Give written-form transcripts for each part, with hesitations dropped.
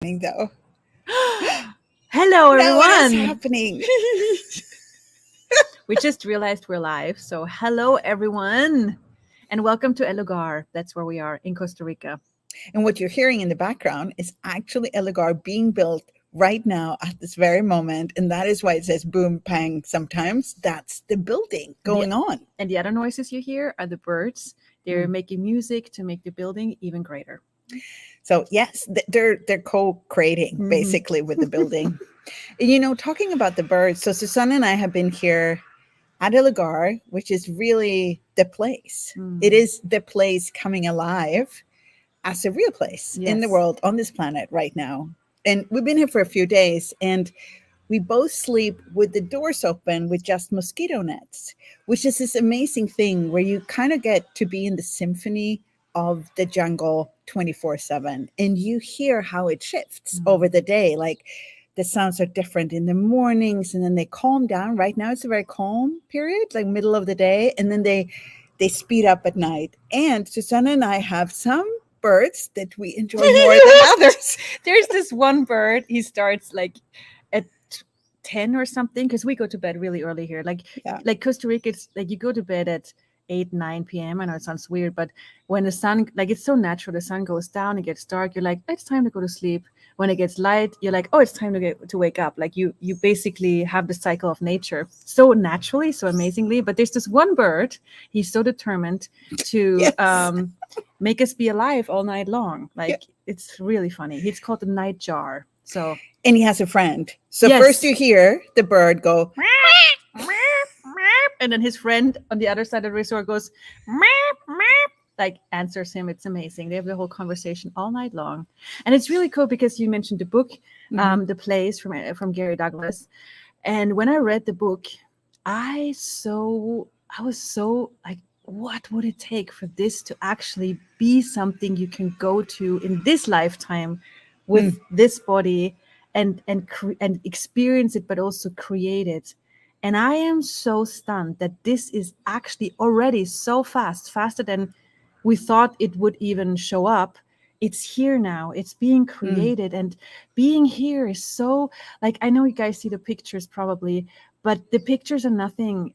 Though. Hello, Now what is everyone. happening? We just realized we're live. So, hello, everyone. And welcome to Lugar. That's where we are in Costa Rica. And what you're hearing in the background is actually a Lugar being built right now at this very moment. And that is why it says boom, pang sometimes. That's the building going on. And the other noises you hear are the birds. They're making music to make the building even greater. So yes, they're co-creating basically with the building. You know, talking about the birds. So Susanna and I have been here at Lugar, which is really the place. It is the place coming alive as a real place in the world on this planet right now. And we've been here for a few days, and we both sleep with the doors open with just mosquito nets, which is this amazing thing where you kind of get to be in the symphony of the jungle 24/7, and you hear how it shifts over the day. Like the sounds are different in the mornings, and then they calm down. Right now it's a very calm period, like middle of the day, and then they speed up at night. And Susanna and I have some birds that we enjoy more than others. There's this one bird, he starts like at 10 or something, because we go to bed really early here. Like Costa Rica, it's like you go to bed at 8-9 p.m. I know it sounds weird, but when the sun, like it's so natural, the sun goes down, it gets dark, you're like, it's time to go to sleep. When it gets light, you're like, oh, it's time to wake up. Like you basically have the cycle of nature so naturally, so amazingly. But there's this one bird, he's so determined to make us be alive all night long. Like it's really funny. He's called the nightjar. So, and he has a friend. So first you hear the bird go, and then his friend on the other side of the resort goes, like answers him. It's amazing. They have the whole conversation all night long, and it's really cool because you mentioned the book, the plays from Gary Douglas, and when I read the book, I was so like, what would it take for this to actually be something you can go to in this lifetime with this body and experience it, but also create it. And I am so stunned that this is actually already so faster than we thought it would even show up. It's here now. It's being created, and being here is so, like, I know you guys see the pictures probably, but the pictures are nothing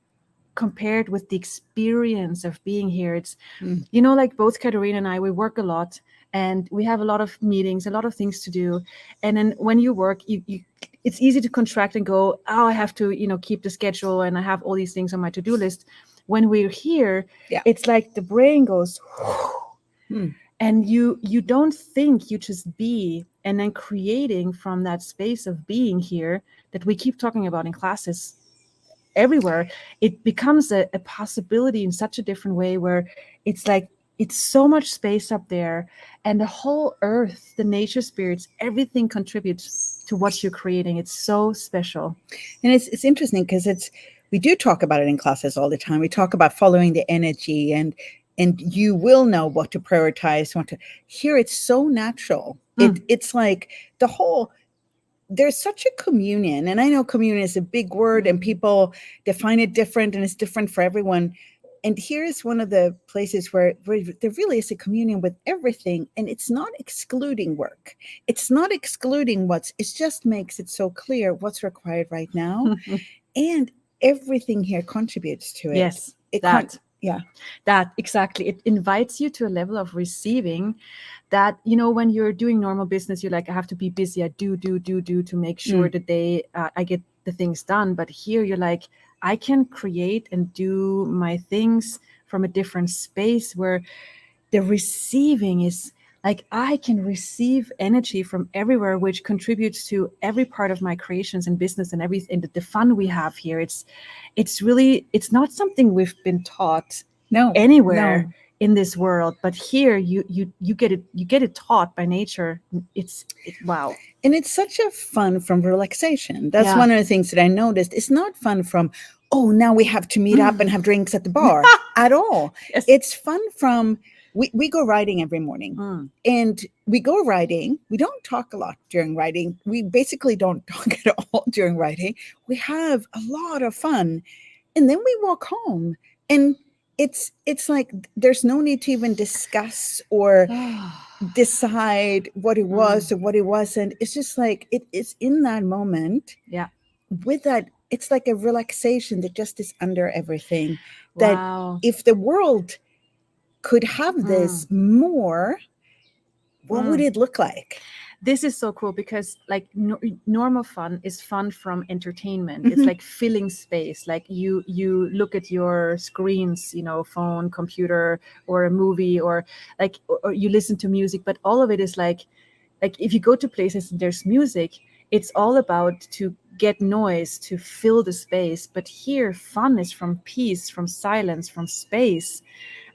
compared with the experience of being here. It's, you know, like both Katarina and I, we work a lot and we have a lot of meetings, a lot of things to do. And then when you work, you it's easy to contract and go, oh, I have to, you know, keep the schedule and I have all these things on my to-do list. When we're here, it's like the brain goes, and you don't think, you just be, and then creating from that space of being here that we keep talking about in classes everywhere. It becomes a possibility in such a different way where it's like, it's so much space up there, and the whole earth, the nature spirits, everything contributes to what you're creating. It's so special. And it's interesting because we do talk about it in classes all the time. We talk about following the energy, and you will know what to prioritize, what to here. It's so natural. It's like the whole, there's such a communion, and I know communion is a big word and people define it different, and it's different for everyone. And here's one of the places where there really is a communion with everything, and it's not excluding work. It's not excluding it just makes it so clear what's required right now. And everything here contributes to it. Yes, that exactly. It invites you to a level of receiving that, you know, when you're doing normal business, you're like, I have to be busy. I do to make sure that I get the things done. But here you're like, I can create and do my things from a different space where the receiving is like, I can receive energy from everywhere, which contributes to every part of my creations and business and everything, the fun we have here. It's really, it's not something we've been taught anywhere in this world, but here you get it taught by nature. It's wow. And it's such a fun from relaxation. That's one of the things that I noticed. It's not fun from, oh, now we have to meet up and have drinks at the bar at all. Yes. It's fun from, we go riding every morning, and we go riding. We don't talk a lot during riding. We basically don't talk at all during riding. We have a lot of fun, and then we walk home, and it's like there's no need to even discuss or decide what it was or what it wasn't. It's just like it is in that moment. Yeah. With that, it's like a relaxation that just is under everything. That Wow. if the world could have this more, what would it look like? This is so cool because like normal fun is fun from entertainment. It's like filling space. Like you look at your screens, you know, phone, computer, or a movie, or like or you listen to music, but all of it is like if you go to places and there's music, it's all about to get noise to fill the space. But here fun is from peace, from silence, from space.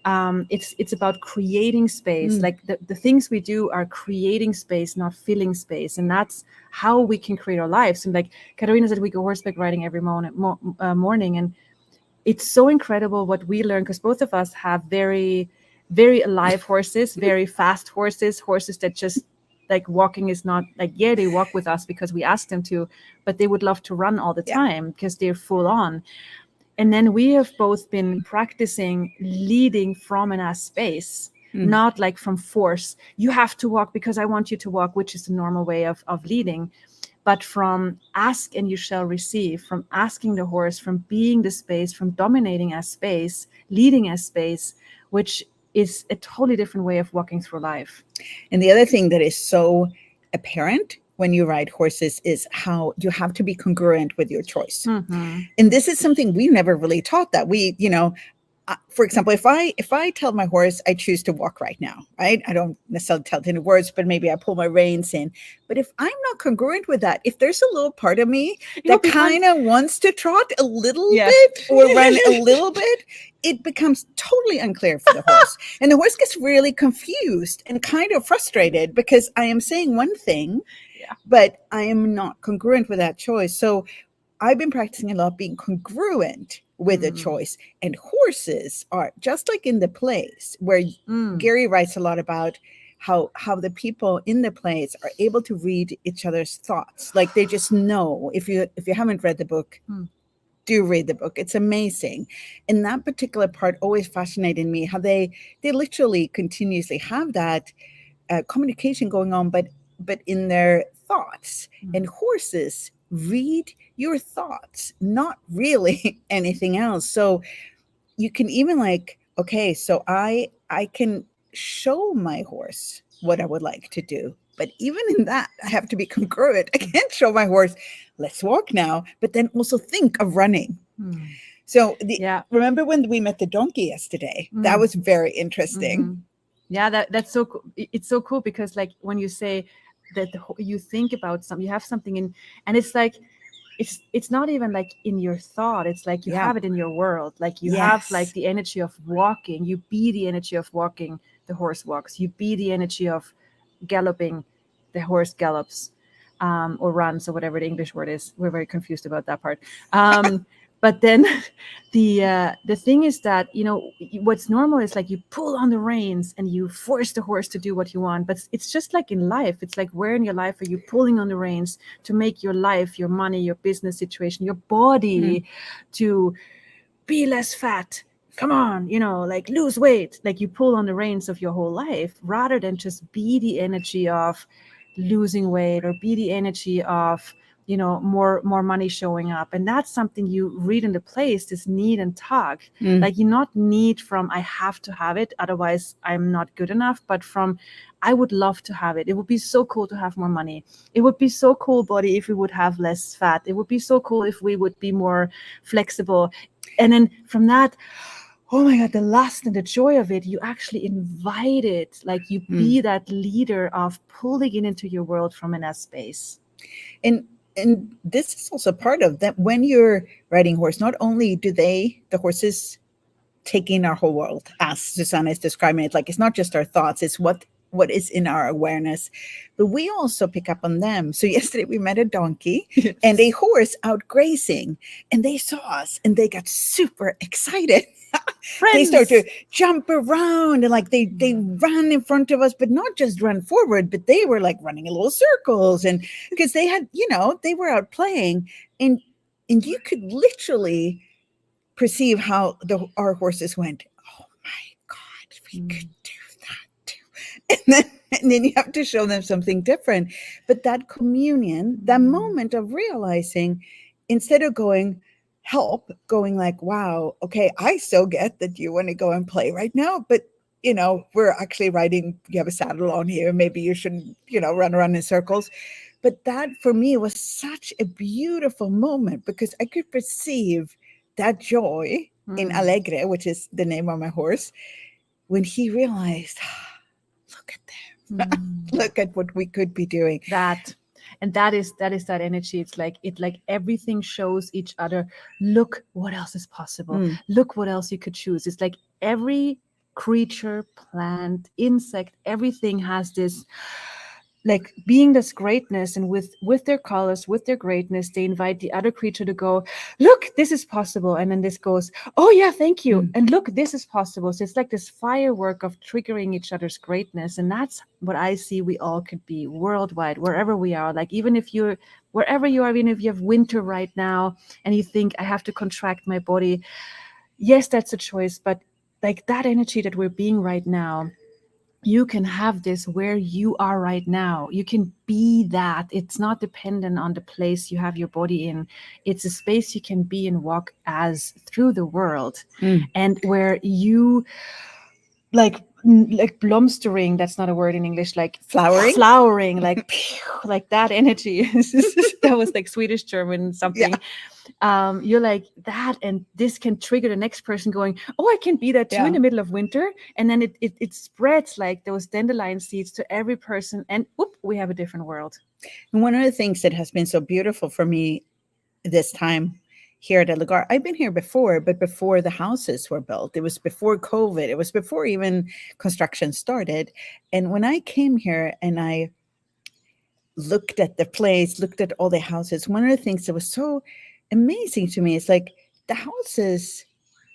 It's about creating space. Like the things we do are creating space, not filling space, and that's how we can create our lives. And like Katarina said, we go horseback riding every morning, and it's so incredible what we learn, because both of us have very, very alive horses, very fast horses that just like walking is not like, yeah, they walk with us because we ask them to, but they would love to run all the time because they're full on. And then we have both been practicing leading from an as space, not like from force. You have to walk because I want you to walk, which is the normal way of leading, but from ask and you shall receive, from asking the horse, from being the space, from dominating as space, leading as space, which is a totally different way of walking through life. And the other thing that is so apparent when you ride horses is how you have to be congruent with your choice. And this is something we never really taught, that we, you know, for example, if I tell my horse I choose to walk right now, right? I don't necessarily tell it in words, but maybe I pull my reins in. But if I'm not congruent with that, if there's a little part of me that kind of wants to trot a little bit or run a little bit, it becomes totally unclear for the horse. And the horse gets really confused and kind of frustrated because I am saying one thing, but I am not congruent with that choice. So I've been practicing a lot being congruent with a choice. And horses are just like in the plays where Gary writes a lot about how the people in the plays are able to read each other's thoughts. Like they just know. If you haven't read the book, do read the book. It's amazing. And that particular part always fascinated me, how they literally continuously have that communication going on, but in their thoughts. And horses read your thoughts, not really anything else. So you can even like, okay, so I can show my horse what I would like to do. But even in that, I have to be congruent. I can't show my horse, let's walk now, but then also think of running. So remember when we met the donkey yesterday? That was very interesting. Yeah, that's so cool. It's so cool because like when you say that you think about something, you have something in, and it's like it's not even like in your thought, it's like you have it in your world. Like you have like the energy of walking, you be the energy of walking, the horse walks, you be the energy of galloping, the horse gallops, or runs, or whatever the English word is. We're very confused about that part. But then the thing is that, you know, what's normal is like you pull on the reins and you force the horse to do what you want. But it's just like in life. It's like, where in your life are you pulling on the reins to make your life, your money, your business situation, your body to be less fat? Come on, you know, like lose weight. Like you pull on the reins of your whole life rather than just be the energy of losing weight or be the energy of, you know, more money showing up. And that's something you read in the plays, this need and tug. Like you not need from I have to have it, otherwise I'm not good enough, but from I would love to have it. It would be so cool to have more money. It would be so cool, body, if we would have less fat. It would be so cool if we would be more flexible. And then from that, oh my God, the lust and the joy of it, you actually invite it. Like you be that leader of pulling it into your world from an S space. And this is also part of that. When you're riding horse, not only do the horses take in our whole world, as Susanna is describing it, like it's not just our thoughts, it's what is in our awareness, but we also pick up on them. So yesterday we met a donkey and a horse out grazing, and they saw us and they got super excited. They start to jump around and like they ran in front of us, but not just run forward, but they were like running in little circles. And because they had, you know, they were out playing, and you could literally perceive how our horses went, we could do that too. And then you have to show them something different. But that communion, that moment of realizing, instead of going, help, going like, wow, okay, I so get that you want to go and play right now, but we're actually riding, you have a saddle on here, maybe you shouldn't, run around in circles. But that for me was such a beautiful moment, because I could perceive that joy in Alegre, which is the name of my horse, when he realized, look at them, look at what we could be doing. That is that energy. It's like everything shows each other, look what else is possible, look what else you could choose. It's like every creature, plant, insect, everything has this, like, being this greatness, and with their colors, with their greatness, they invite the other creature to go, look, this is possible. And then this goes, oh yeah, thank you, and look, this is possible. So it's like this firework of triggering each other's greatness. And that's what I see we all could be worldwide, wherever we are. Like, even if you're wherever you are, even if you have winter right now and you think, I have to contract my body, yes, that's a choice. But like that energy that we're being right now, you can have this where you are right now. You can be that. It's not dependent on the place you have your body in. It's a space you can be and walk as through the world. And where you like blomstering, that's not a word in English, like flowering, like that energy. That was like Swedish, German, something. You're like that, and this can trigger the next person going, oh, I can be that too in the middle of winter. And then it spreads like those dandelion seeds to every person, and whoop, we have a different world. And one of the things that has been so beautiful for me this time here at Lugar, I've been here before, but before the houses were built. It was before COVID. It was before even construction started. And when I came here and I looked at the place, looked at all the houses, one of the things that was so amazing to me is like the houses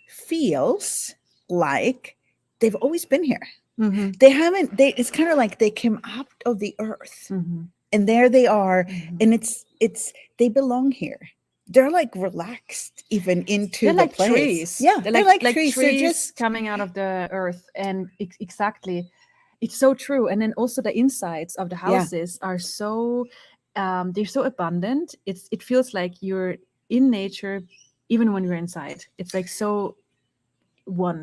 feels like they've always been here. They haven't, it's kind of like they came out of the earth and there they are. And they belong here. They're like relaxed even into they're the like place. Trees. Yeah, they're like trees. Trees They're just coming out of the earth. And exactly, it's so true. And then also the insides of the houses are so they're so abundant. It feels like you're in nature even when you're inside. It's like so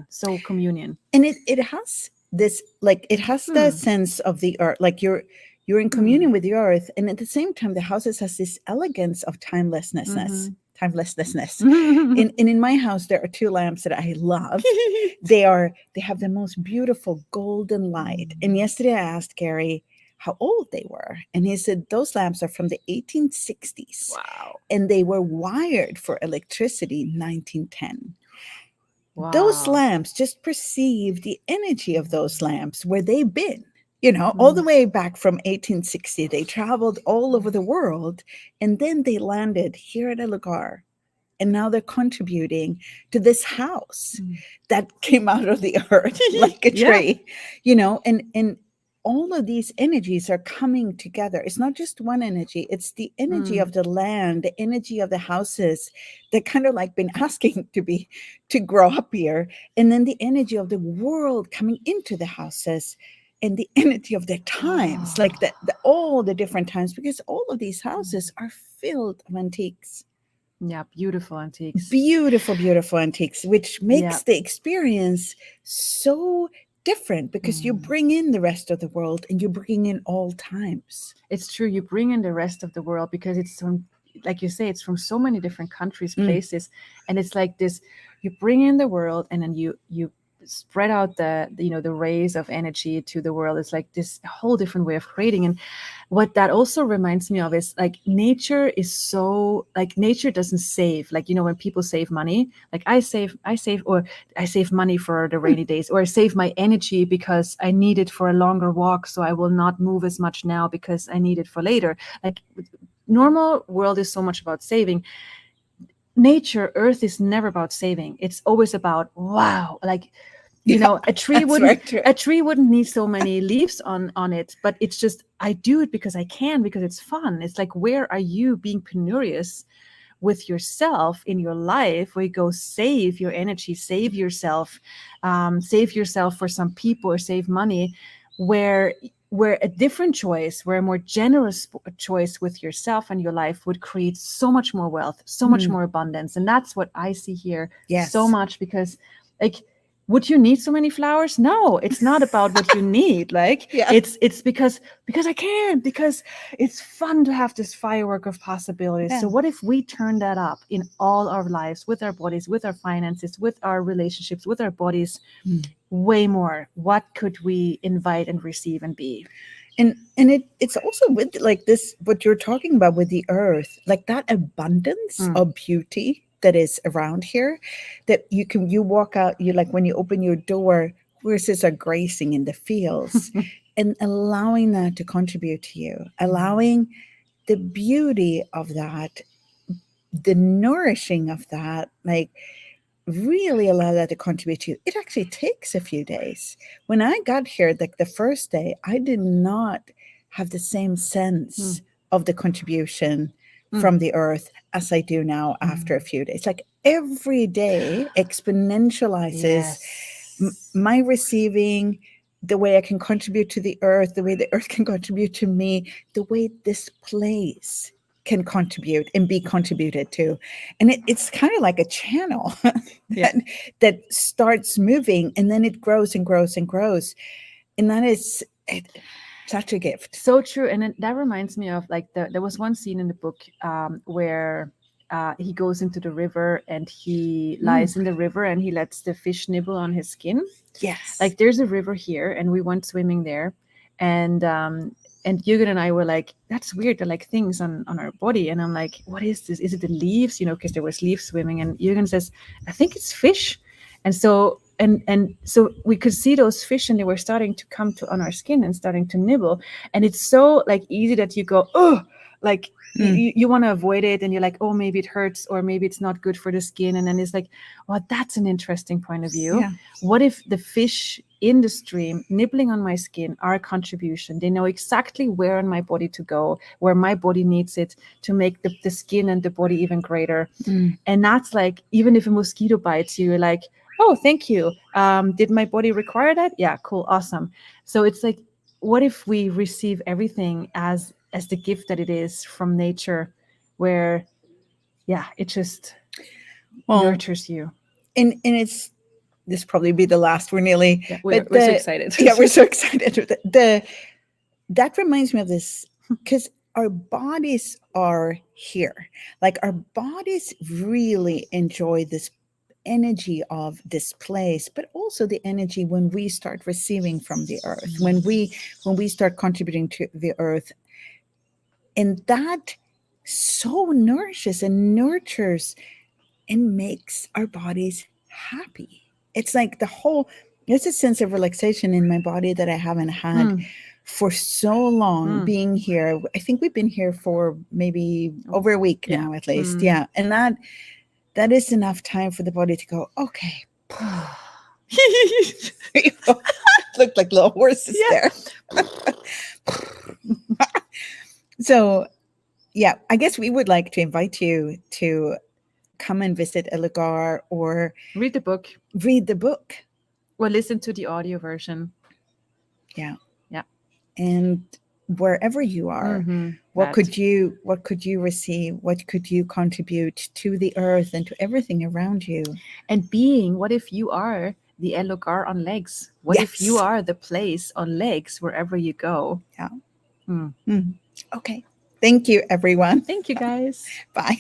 so communion. And it has this, like, it has the sense of the earth, like you're in communion with the earth, and at the same time the houses has this elegance of timelessness. And in my house there are two lamps that I love. They have the most beautiful golden light. And yesterday I asked Gary how old they were, and he said those lamps are from the 1860s. Wow. And they were wired for electricity in 1910. Wow. Those lamps, just perceive the energy of those lamps, where they've been, all the way back from 1860. They traveled all over the world, and then they landed here at Lugar. And now they're contributing to this house that came out of the earth like a tree, and all of these energies are coming together. It's not just one energy. It's the energy of the land, the energy of the houses that kind of like been asking to grow up here. And then the energy of the world coming into the houses, and the energy of the times, like all the different times, because all of these houses are filled of antiques. Yeah, beautiful antiques. Beautiful, beautiful antiques, which makes the experience so different, because you bring in the rest of the world and you bring in all times. It's true. You bring in the rest of the world because it's from, like you say, it's from so many different countries, places. And it's like this, you bring in the world, and then you spread out the rays of energy to the world. It's like this whole different way of creating. And what that also reminds me of is like nature is so, like, nature doesn't save, like, when people save money, like I save money for the rainy days, or I save my energy because I need it for a longer walk, so I will not move as much now because I need it for later. Like, normal world is so much about saving. Nature, earth is never about saving. It's always about, wow, like, a tree wouldn't need so many leaves on it, but it's just, I do it because I can, because it's fun. It's like, where are you being penurious with yourself in your life, where you go save your energy, save yourself for some people or save money, where a different choice, where a more generous choice with yourself and your life would create so much more wealth, so much more abundance. And that's what I see here so much, because like, would you need so many flowers? No, it's not about what you need. Like, it's because I can, because it's fun to have this firework of possibilities. So what if we turn that up in all our lives, with our bodies, with our finances, with our relationships, with our bodies, way more? What could we invite and receive and be? And it's also with like this, what you're talking about with the earth, like that abundance of beauty that is around here, that you walk out, you like when you open your door, horses are grazing in the fields and allowing that to contribute to you, allowing the beauty of that, the nourishing of that, like really allow that to contribute to you. It actually takes a few days. When I got here, like the first day, I did not have the same sense of the contribution from the earth as I do now after a few days. Like every day exponentializes my receiving, the way I can contribute to the earth, the way the earth can contribute to me, the way this place can contribute and be contributed to. And it's kind of like a channel that starts moving, and then it grows and grows and grows. And that is such a gift. So true. And that reminds me of like there was one scene in the book where he goes into the river and he lies in the river and he lets the fish nibble on his skin. Yes. Like there's a river here and we went swimming there, and Jürgen and I were like, that's weird. They're like things on our body. And I'm like, what is this? Is it the leaves? You know, because there was leaves swimming. And Jürgen says, I think it's fish. And so so we could see those fish, and they were starting to come on our skin and starting to nibble. And it's so like easy that you go, oh, like you want to avoid it, and you're like, oh, maybe it hurts, or maybe it's not good for the skin. And then it's like, well, that's an interesting point of view. Yeah. What if the fish in the stream nibbling on my skin are a contribution? They know exactly where on my body to go, where my body needs it to make the skin and the body even greater. And that's like, even if a mosquito bites you, you're like, oh, thank you. Did my body require that? Yeah, cool, awesome. So it's like, what if we receive everything as the gift that it is from nature, where, it just nurtures you. And it's, this probably be the last. We're nearly. Yeah, we're so excited. Yeah, we're so excited. That reminds me of this, because our bodies are here. Like our bodies really enjoy this energy of this place, but also the energy when we start receiving from the earth, when we start contributing to the earth, and that so nourishes and nurtures and makes our bodies happy. It's like there's a sense of relaxation in my body that I haven't had for so long being here. I think we've been here for maybe over a week now, at least. Yeah. And that is enough time for the body to go, okay. Looked like little horses there. So, yeah, I guess we would like to invite you to come and visit a Lugar, or read the book, or listen to the audio version. Yeah. And wherever you are, what could you receive? What could you contribute to the earth and to everything around you? And what if you are the El Lugar on legs? What if you are the place on legs wherever you go? Yeah. Okay. Thank you, everyone. Thank you, guys. Bye.